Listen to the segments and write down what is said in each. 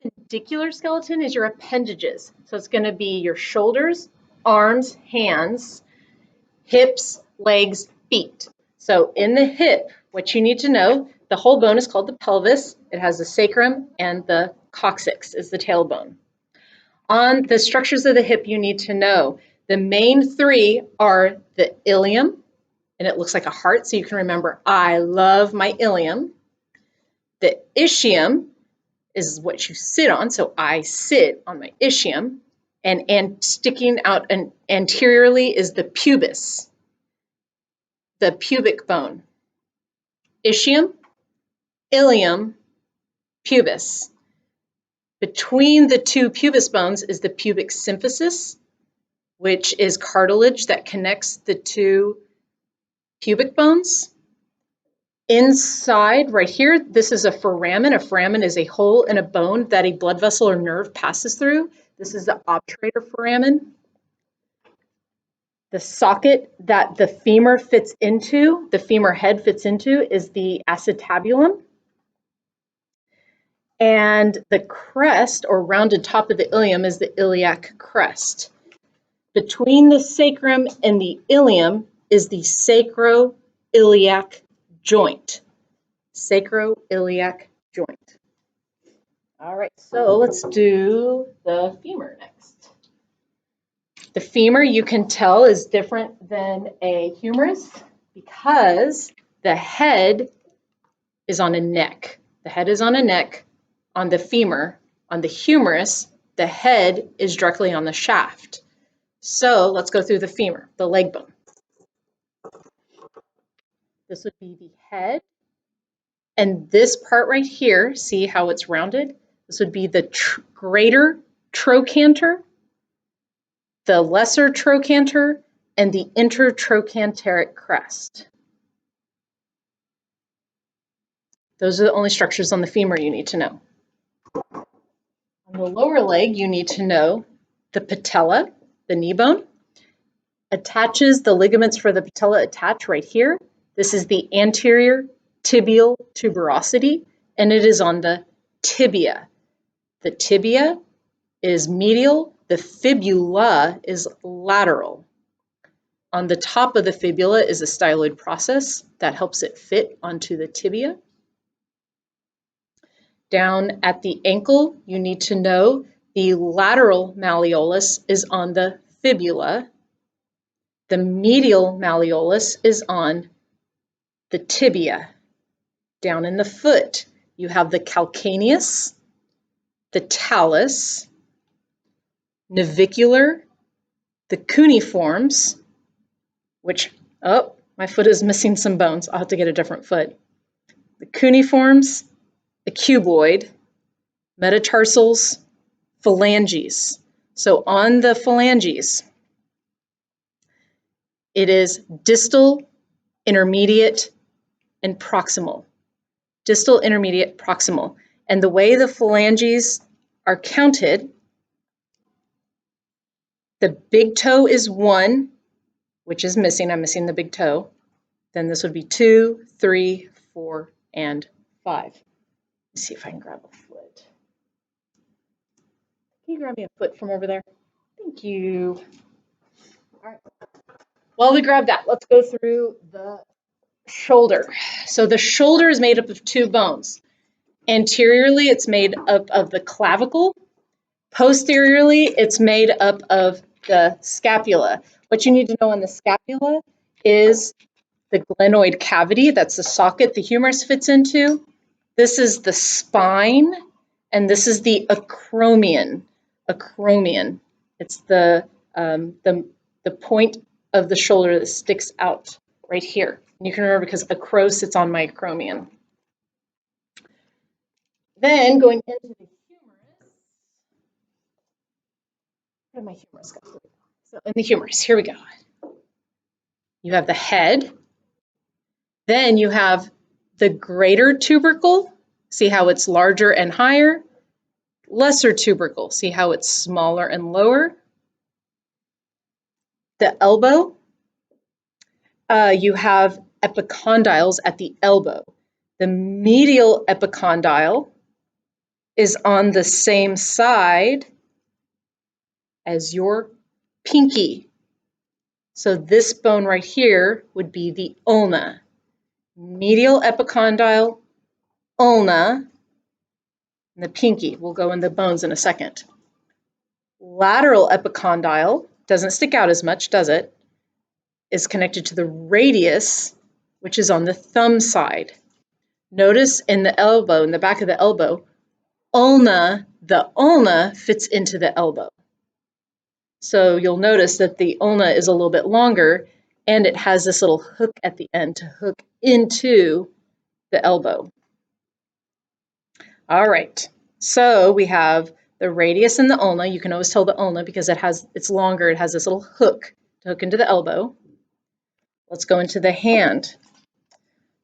Appendicular skeleton is your appendages. So it's going to be your shoulders, arms, hands, hips, legs, feet. So in the hip, what you need to know, the whole bone is called the pelvis. It has the sacrum and the coccyx is the tailbone. On the structures of the hip, you need to know the main three are the ilium, and it looks like a heart, so you can remember, I love my ilium. The ischium is what you sit on, so I sit on my ischium, and sticking out anteriorly is the pubis, the pubic bone. Ischium, ilium, pubis. Between the two pubis bones is the pubic symphysis, which is cartilage that connects the two pubic bones. Inside, right here, this is a foramen. A foramen is a hole in a bone that a blood vessel or nerve passes through. This is the obturator foramen. The socket that the femur fits into, the femur head fits into, is the acetabulum. And the crest, or rounded top of the ilium, is the iliac crest. Between the sacrum and the ilium is the sacroiliac joint. Sacroiliac joint. All right, so let's do the femur next. The femur, you can tell, is different than a humerus because the head is on a neck. The head is on a neck on the femur. On the humerus, the head is directly on the shaft. So let's go through the femur, the leg bone. This would be the head. And this part right here, see how it's rounded? This would be the greater trochanter, the lesser trochanter, and the intertrochanteric crest. Those are the only structures on the femur you need to know. On the lower leg, you need to know the patella, the knee bone, attaches the ligaments for the patella attach right here. This is the anterior tibial tuberosity, and it is on the tibia. The tibia is medial, the fibula is lateral. On the top of the fibula is a styloid process that helps it fit onto the tibia. Down at the ankle, you need to know the lateral malleolus is on the fibula. The medial malleolus is on the tibia. Down in the foot, you have the calcaneus, the talus, navicular, the cuneiforms, which, oh, my foot is missing some bones. I'll have to get a different foot. The cuneiforms, the cuboid, metatarsals, phalanges. So on the phalanges, it is distal, intermediate, and proximal. Distal, intermediate, proximal. And the way the phalanges are counted, the big toe is 1, which is missing. I'm missing the big toe. Then this would be 2, 3, 4, and 5. Let's see if I can grab a foot. Can you grab me a foot from over there? Thank you. All right. While we grab that, let's go through the shoulder. So the shoulder is made up of 2 bones. Anteriorly, it's made up of the clavicle. Posteriorly, it's made up of the scapula. What you need to know on the scapula is the glenoid cavity. That's the socket the humerus fits into. This is the spine, and this is the acromion. Acromion. It's the point of the shoulder that sticks out right here. And you can remember because acro sits on my acromion. Then going into the humerus. Where did my humerus go? So in the humerus, here we go. You have the head. Then you have the greater tubercle. See how it's larger and higher? Lesser tubercle. See how it's smaller and lower? The elbow. You have epicondyles at the elbow. The medial epicondyle is on the same side as your pinky. So this bone right here would be the ulna. Medial epicondyle, ulna, and the pinky. We'll go in the bones in a second. Lateral epicondyle, doesn't stick out as much, does it? Is connected to the radius, which is on the thumb side. Notice in the elbow, in the back of the elbow, ulna, the ulna fits into the elbow. So you'll notice that the ulna is a little bit longer and it has this little hook at the end to hook into the elbow. All right, so we have the radius and the ulna. You can always tell the ulna because it's longer. It has this little hook to hook into the elbow. Let's go into the hand.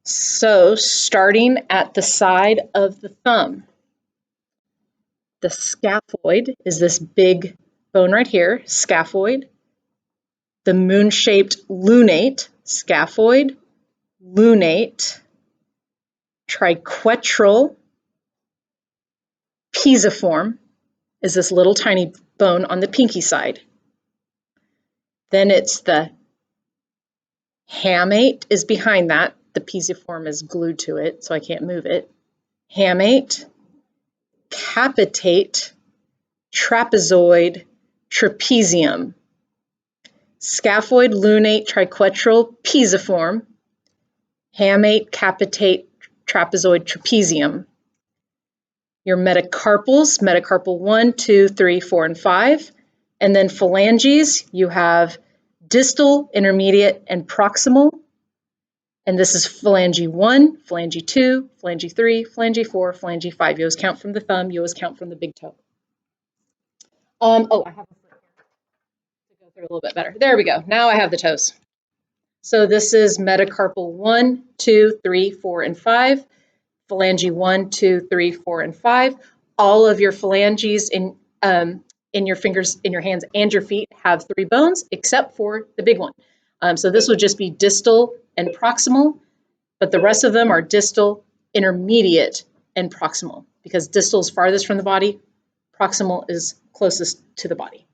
So starting at the side of the thumb, the scaphoid is this big bone right here, scaphoid. The moon-shaped lunate, scaphoid, lunate, triquetral, pisiform is this little tiny bone on the pinky side. Then it's the hamate is behind that. The pisiform is glued to it, so I can't move it. Hamate, capitate, trapezoid, trapezium. Scaphoid, lunate, triquetral, pisiform, hamate, capitate, trapezoid, trapezium. Your metacarpals, metacarpal 1, 2, 3, 4, and 5. And then phalanges, you have distal, intermediate, and proximal. And this is phalange 1, phalange 2, phalange 3, phalange 4, phalange 5. You always count from the thumb, you always count from the big toe. I have a foot here to go through a little bit better. There we go. Now I have the toes. So this is metacarpal 1, 2, 3, 4, and 5. Phalange 1, 2, 3, 4, and 5. All of your phalanges in your fingers, in your hands, and your feet have 3 bones, except for the big one. So this would just be distal and proximal, but the rest of them are distal, intermediate, and proximal, because distal is farthest from the body, proximal is closest to the body.